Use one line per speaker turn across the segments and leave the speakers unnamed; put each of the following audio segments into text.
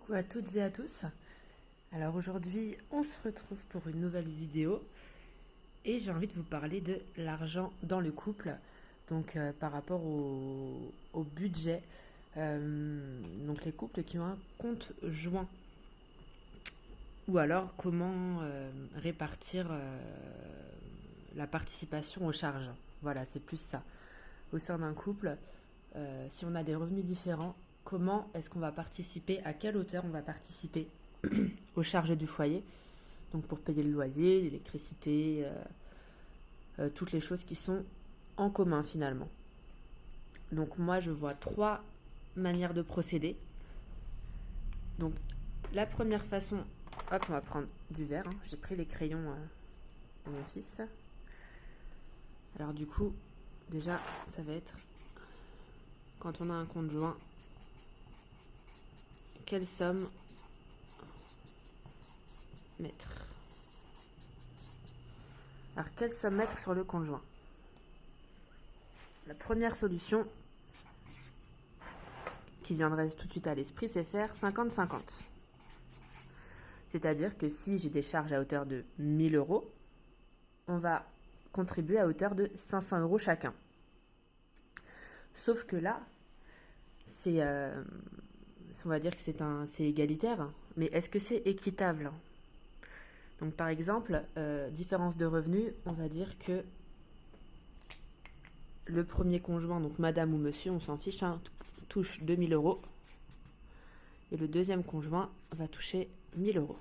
Coucou à toutes et à tous. Alors aujourd'hui, on se retrouve pour une nouvelle vidéo et j'ai envie de vous parler de l'argent dans le couple, donc par rapport au budget. Donc les couples qui ont un compte joint ou alors comment répartir la participation aux charges. Voilà, c'est plus ça. Au sein d'un couple, si on a des revenus différents, comment est-ce qu'on va participer, à quelle hauteur on va participer aux charges du foyer, donc pour payer le loyer, l'électricité, toutes les choses qui sont en commun finalement. Donc moi je vois trois manières de procéder. Donc la première façon, hop, on va prendre du vert, hein. J'ai pris les crayons de mon fils. Alors du coup, déjà ça va être, quand on a un compte joint, quelle somme mettre? Alors quelle somme mettre sur le compte joint? La première solution qui viendrait tout de suite à l'esprit, c'est faire 50-50. C'est-à-dire que si j'ai des charges à hauteur de 1000 euros, on va contribuer à hauteur de 500 euros chacun. Sauf que là, on va dire que c'est égalitaire, mais est-ce que c'est équitable? Donc par exemple, différence de revenus, on va dire que le premier conjoint, donc madame ou monsieur, on s'en fiche, hein, touche 2000 euros. Et le deuxième conjoint va toucher 1000 euros.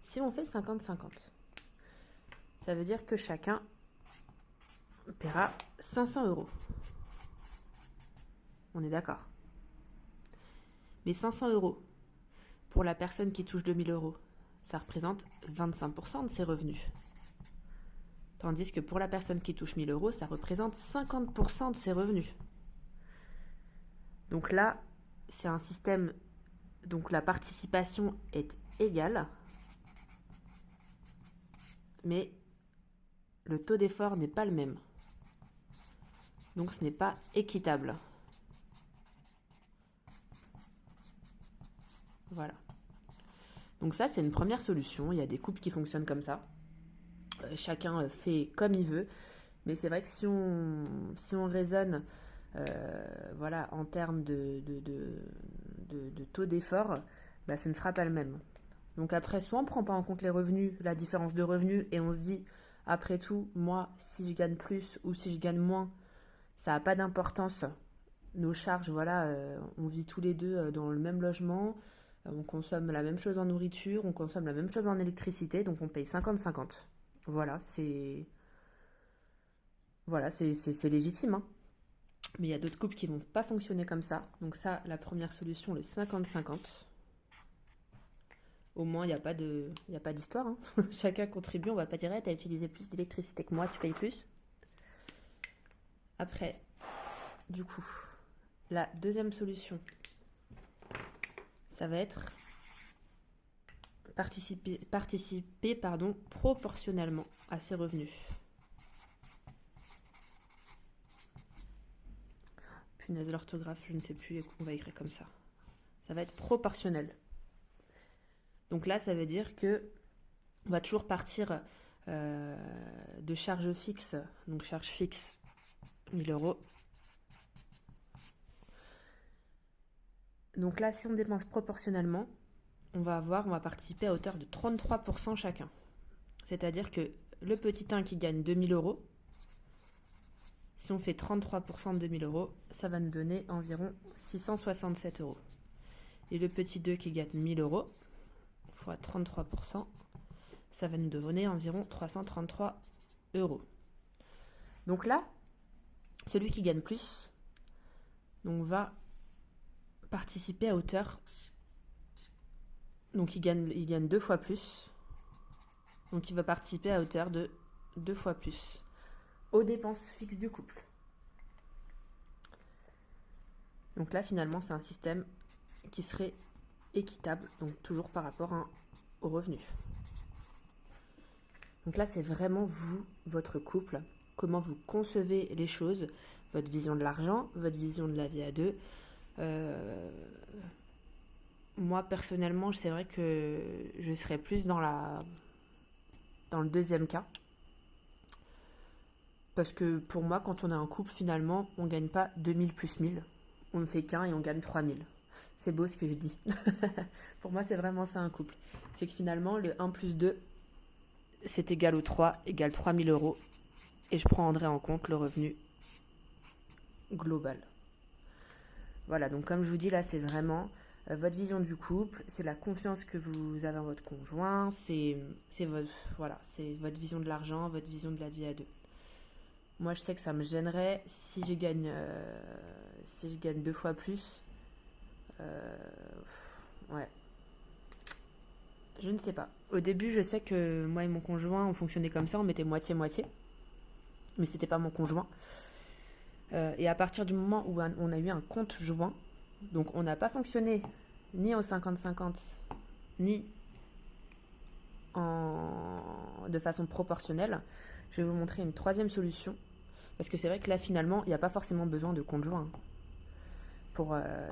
Si on fait 50-50, ça veut dire que chacun paiera 500 euros. On est d'accord? Mais 500 euros pour la personne qui touche 2000 euros, ça représente 25% de ses revenus. Tandis que pour la personne qui touche 1000 euros, ça représente 50% de ses revenus. Donc là, c'est un système, donc la participation est égale, mais le taux d'effort n'est pas le même. Donc ce n'est pas équitable. Voilà. Donc ça, c'est une première solution. Il y a des couples qui fonctionnent comme ça. Chacun fait comme il veut. Mais c'est vrai que si on raisonne voilà, en termes de taux d'effort, bah, ce ne sera pas le même. Donc après, soit on ne prend pas en compte les revenus, la différence de revenus, et on se dit, après tout, moi, si je gagne plus ou si je gagne moins, ça n'a pas d'importance. Nos charges, voilà, on vit tous les deux dans le même logement, on consomme la même chose en nourriture, on consomme la même chose en électricité, donc on paye 50-50. Voilà, c'est légitime, hein. Mais il y a d'autres couples qui vont pas fonctionner comme ça. Donc ça, la première solution, le 50-50. Au moins, il n'y a pas d'histoire, hein. Chacun contribue, on va pas dire, tu as utilisé plus d'électricité que moi, tu payes plus. Après, du coup, la deuxième solution, ça va être participer proportionnellement à ses revenus. Punaise, l'orthographe, je ne sais plus, on va écrire comme ça. Ça va être proportionnel. Donc là, ça veut dire que on va toujours partir de charges fixes. Donc charge fixe, 1000 euros. Donc là, si on dépense proportionnellement, on va participer à hauteur de 33% chacun. C'est-à-dire que le petit 1 qui gagne 2000 euros, si on fait 33% de 2000 euros, ça va nous donner environ 667 euros. Et le petit 2 qui gagne 1000 euros, fois 33%, ça va nous donner environ 333 euros. Donc là, celui qui gagne plus, donc va participer à hauteur, donc il gagne 2 fois plus, donc il va participer à hauteur de 2 fois plus aux dépenses fixes du couple. Donc là, finalement, c'est un système qui serait équitable, donc toujours par rapport aux revenus. Donc là, c'est vraiment vous, votre couple, comment vous concevez les choses, votre vision de l'argent, votre vision de la vie à deux, moi, personnellement, c'est vrai que je serais plus dans le deuxième cas. Parce que pour moi, quand on est un couple, finalement, on ne gagne pas 2000 plus 1000. On ne fait qu'un et on gagne 3000. C'est beau ce que je dis. Pour moi, c'est vraiment ça un couple. C'est que finalement, le 1 plus 2, c'est égal au 3, égale 3000 euros. Et je prendrai en compte le revenu global. Voilà, donc comme je vous dis, là, c'est vraiment votre vision du couple, c'est la confiance que vous avez en votre conjoint, c'est votre vision de l'argent, votre vision de la vie à deux. Moi, je sais que ça me gênerait si je gagne deux fois plus. Euh, ouais, je ne sais pas. Au début, je sais que moi et mon conjoint, on fonctionnait comme ça, on mettait moitié-moitié, mais c'était pas mon conjoint. Et à partir du moment où on a eu un compte joint, donc on n'a pas fonctionné ni au 50-50, ni de façon proportionnelle, je vais vous montrer une troisième solution. Parce que c'est vrai que là, finalement, il n'y a pas forcément besoin de conjoint.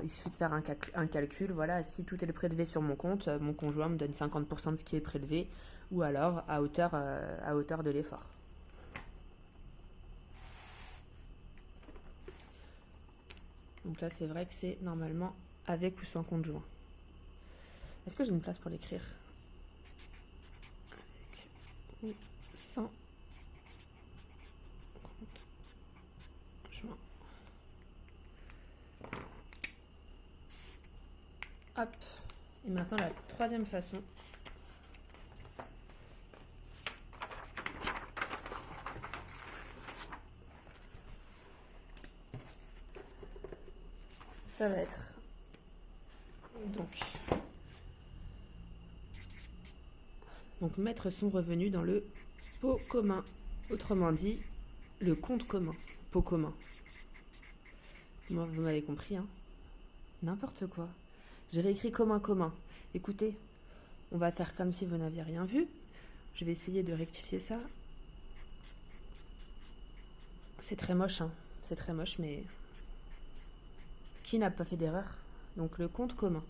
Il suffit de faire un calcul. Voilà, si tout est prélevé sur mon compte, mon conjoint me donne 50% de ce qui est prélevé, ou alors à hauteur de l'effort. Donc là, c'est vrai que c'est normalement avec ou sans conjoint. Est-ce que j'ai une place pour l'écrire? Avec ou sans conjoint. Hop. Et maintenant, la troisième façon. Ça va être donc mettre son revenu dans le pot commun. Autrement dit, le compte commun. Pot commun. Moi, vous m'avez compris, hein. N'importe quoi. J'ai réécrit commun. Écoutez, on va faire comme si vous n'aviez rien vu. Je vais essayer de rectifier ça. C'est très moche, hein. C'est très moche, mais qui n'a pas fait d'erreur? Donc le compte commun.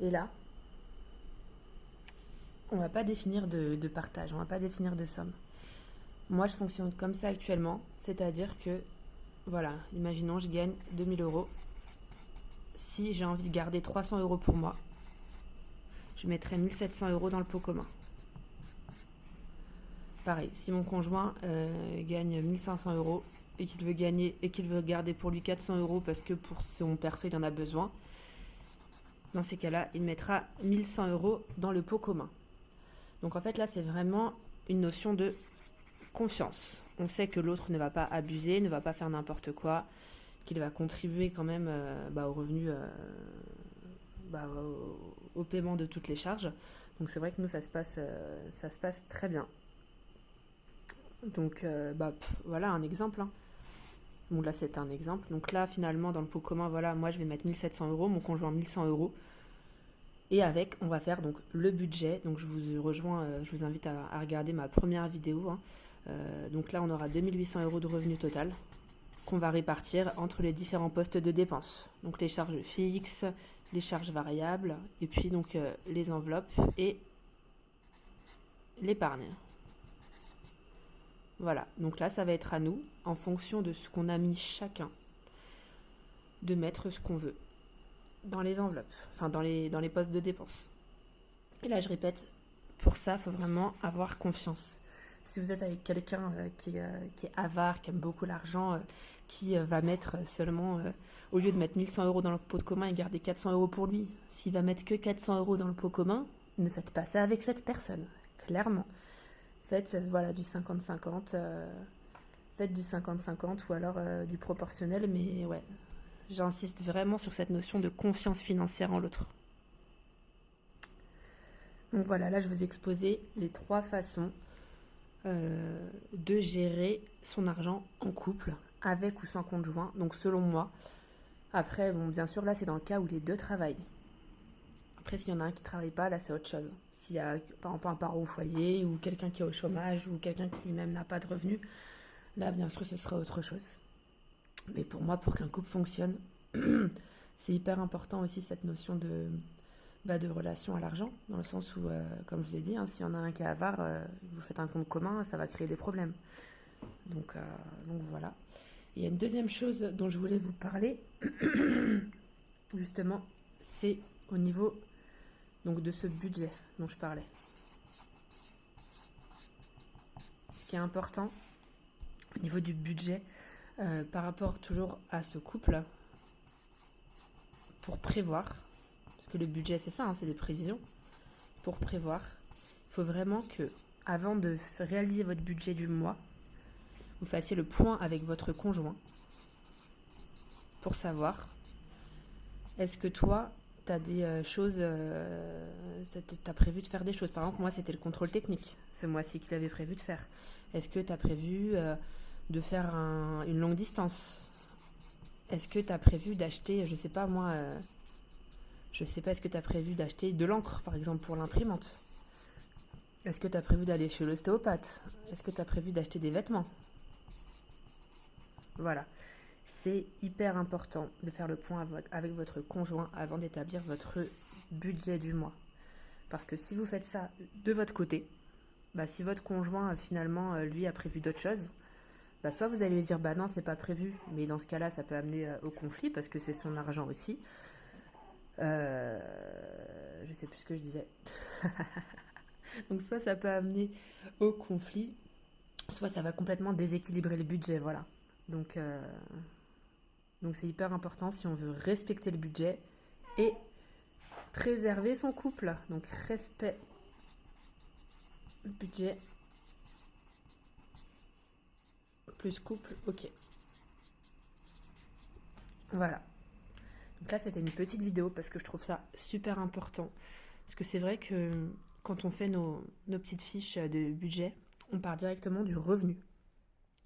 Et là, on va pas définir de partage, on va pas définir de somme. Moi, je fonctionne comme ça actuellement, c'est-à-dire que, voilà, imaginons je gagne 2000 euros. Si j'ai envie de garder 300 euros pour moi, je mettrai 1700 euros dans le pot commun. Pareil, si mon conjoint gagne 1500 euros et qu'il veut garder pour lui 400 euros parce que pour son perso il en a besoin, dans ces cas-là, il mettra 1100 euros dans le pot commun. Donc en fait là, c'est vraiment une notion de confiance. On sait que l'autre ne va pas abuser, ne va pas faire n'importe quoi, qu'il va contribuer quand même au revenu, au paiement de toutes les charges. Donc c'est vrai que nous, ça se passe très bien. Donc voilà un exemple, hein. Bon là c'est un exemple. Donc là finalement dans le pot commun, voilà, moi je vais mettre 1700 euros, mon conjoint 1100 euros. Et avec, on va faire donc le budget. Donc je vous invite à regarder ma première vidéo, hein. Donc là on aura 2800 euros de revenu total qu'on va répartir entre les différents postes de dépenses. Donc les charges fixes, les charges variables, et puis donc les enveloppes et l'épargne. Voilà, donc là ça va être à nous, en fonction de ce qu'on a mis chacun, de mettre ce qu'on veut dans les enveloppes, enfin dans les postes de dépenses. Et là je répète, pour ça il faut vraiment avoir confiance. Si vous êtes avec quelqu'un qui est avare, qui aime beaucoup l'argent, qui va mettre seulement, au lieu de mettre 1100 euros dans le pot commun et garder 400 euros pour lui, s'il va mettre que 400 euros dans le pot commun, ne faites pas ça avec cette personne, clairement. Faites du 50-50, faites du 50-50 ou alors du proportionnel, mais ouais, j'insiste vraiment sur cette notion de confiance financière en l'autre. Donc voilà, là je vous ai exposé les 3 façons de gérer son argent en couple, avec ou sans conjoint, donc selon moi. Après, bon, bien sûr, là c'est dans le cas où les deux travaillent. Après, s'il y en a un qui ne travaille pas, là c'est autre chose. S'il y a par exemple un parent au foyer, ou quelqu'un qui est au chômage, ou quelqu'un qui même n'a pas de revenus, là bien sûr ce sera autre chose. Mais pour moi, pour qu'un couple fonctionne, C'est hyper important aussi cette notion de relation à l'argent, dans le sens où, comme je vous ai dit, hein, s'il y en a un qui est avare, vous faites un compte commun, ça va créer des problèmes. Donc voilà. Et il y a une deuxième chose dont je voulais vous parler, justement, c'est au niveau donc, de ce budget dont je parlais. Ce qui est important au niveau du budget, par rapport toujours à ce couple, pour prévoir, parce que le budget c'est ça, hein, c'est des prévisions, pour prévoir, il faut vraiment que, avant de réaliser votre budget du mois, vous fassiez le point avec votre conjoint pour savoir, est-ce que toi, tu as des choses, tu as prévu de faire des choses. Par exemple, moi, c'était le contrôle technique, ce mois-ci qu'il avait prévu de faire. Est-ce que tu as prévu de faire une longue distance? Est-ce que tu as prévu d'acheter, je sais pas moi, je sais pas, est-ce que tu as prévu d'acheter de l'encre, par exemple, pour l'imprimante? Est-ce que tu as prévu d'aller chez l'ostéopathe? Est-ce que tu as prévu d'acheter des vêtements? Voilà. C'est hyper important de faire le point avec votre conjoint avant d'établir votre budget du mois. Parce que si vous faites ça de votre côté, bah, si votre conjoint finalement lui a prévu d'autres choses, bah, soit vous allez lui dire bah non c'est pas prévu, mais dans ce cas-là ça peut amener au conflit parce que c'est son argent aussi. Je sais plus ce que je disais. Donc soit ça peut amener au conflit, soit ça va complètement déséquilibrer le budget, voilà. Donc c'est hyper important si on veut respecter le budget et préserver son couple. Donc respect, budget, plus couple, ok. Voilà. Donc là c'était une petite vidéo parce que je trouve ça super important. Parce que c'est vrai que quand on fait nos petites fiches de budget, on part directement du revenu.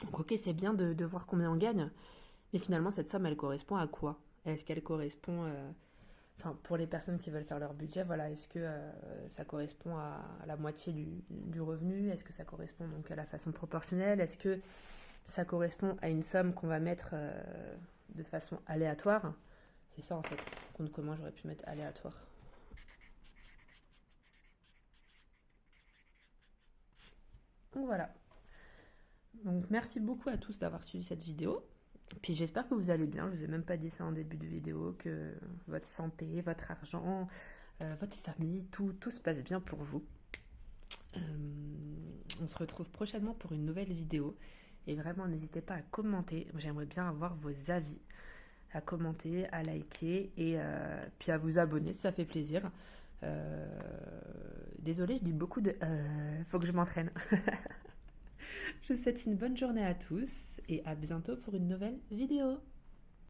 Donc ok, c'est bien de voir combien on gagne, mais finalement cette somme elle correspond à quoi? Est-ce qu'elle correspond, enfin pour les personnes qui veulent faire leur budget, voilà, est-ce que ça correspond à la moitié du revenu? Est-ce que ça correspond donc à la façon proportionnelle? Est-ce que ça correspond à une somme qu'on va mettre de façon aléatoire? C'est ça en fait, compte comment j'aurais pu mettre aléatoire. Donc voilà. Donc merci beaucoup à tous d'avoir suivi cette vidéo. Puis j'espère que vous allez bien. Je vous ai même pas dit ça en début de vidéo, que votre santé, votre argent, votre famille, tout se passe bien pour vous. On se retrouve prochainement pour une nouvelle vidéo. Et vraiment, n'hésitez pas à commenter. J'aimerais bien avoir vos avis. À commenter, à liker et puis à vous abonner si ça fait plaisir. Désolée, je dis beaucoup de... faut que je m'entraîne. Je vous souhaite une bonne journée à tous et à bientôt pour une nouvelle vidéo.